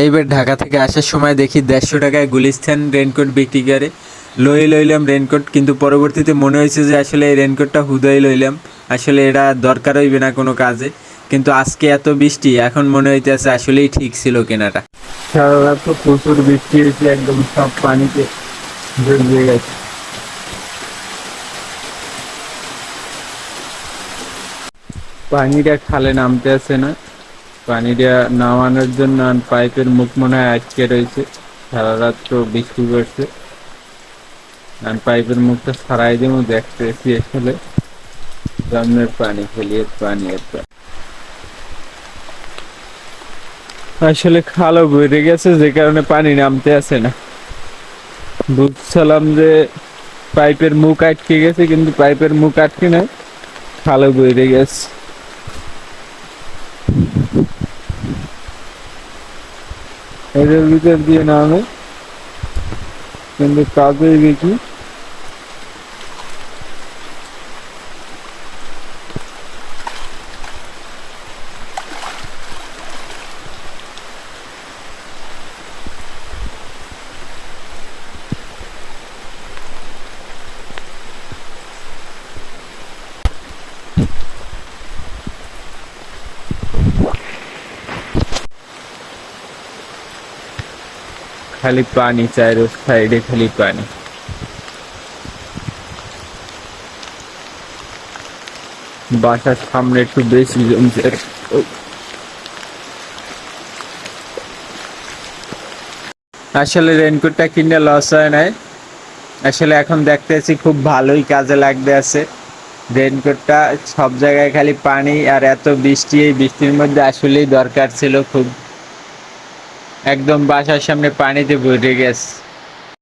এইবার ঢাকা থেকে আসার সময় দেখি 150 টাকায় গুলিস্তান রেনকোট বিক্রি করে। লইলাম রেনকোট, কিন্তু পরবর্তীতে মনে হয়েছে যে আসলে এই রেনকোটটা হুদাই লইলাম, আসলে এটা দরকার হইবে না কোনো কাজে। কিন্তু আজকে এত বৃষ্টি, এখন মনে হইতেছে আসলেই ঠিক ছিল কেনাটা। সারা রাত তো প্রচুর বৃষ্টি হয়েছে, একদম সব পানিতে ডুবে গেছে। পানিটা খালে নামতে আসে না, পানিটা নামানোর জন্য পাইপের মুখ মনে হয় আটকে রয়েছে। সারা রাত তো বৃষ্টি পড়ছে, আর পাইপের মুখটা ছাড়াই দেবো, দেখতেছি আসলে জন্মের পানি ফেলিয়ে পানি আসলে খালও বেড়ে গেছে, যে কারণে পানি নামতে আসে না। বুঝছিলাম যে পাইপের মুখ আটকে গেছে, কিন্তু পাইপের মুখ আটকে নাই, খালও বেড়ে গেছে। এদের ভিতর দিয়ে নামে, কিন্তু কাজেই দেখি খালি পানি, চাইর সাইডে খালি পানি। বাসার সামনে একটু বেশি জমছে। আসলে রেনকোটটা কিনে লস হয় নাই, আসলে এখন দেখতেছি খুব ভালোই কাজে লাগতে আছে রেনকোটটা। সব জায়গায় খালি পানি আর এত বৃষ্টি, এই বৃষ্টির মধ্যে আসলেই দরকার ছিল খুব। একদম বাসার সামনে পানিতে ভরে গেছে।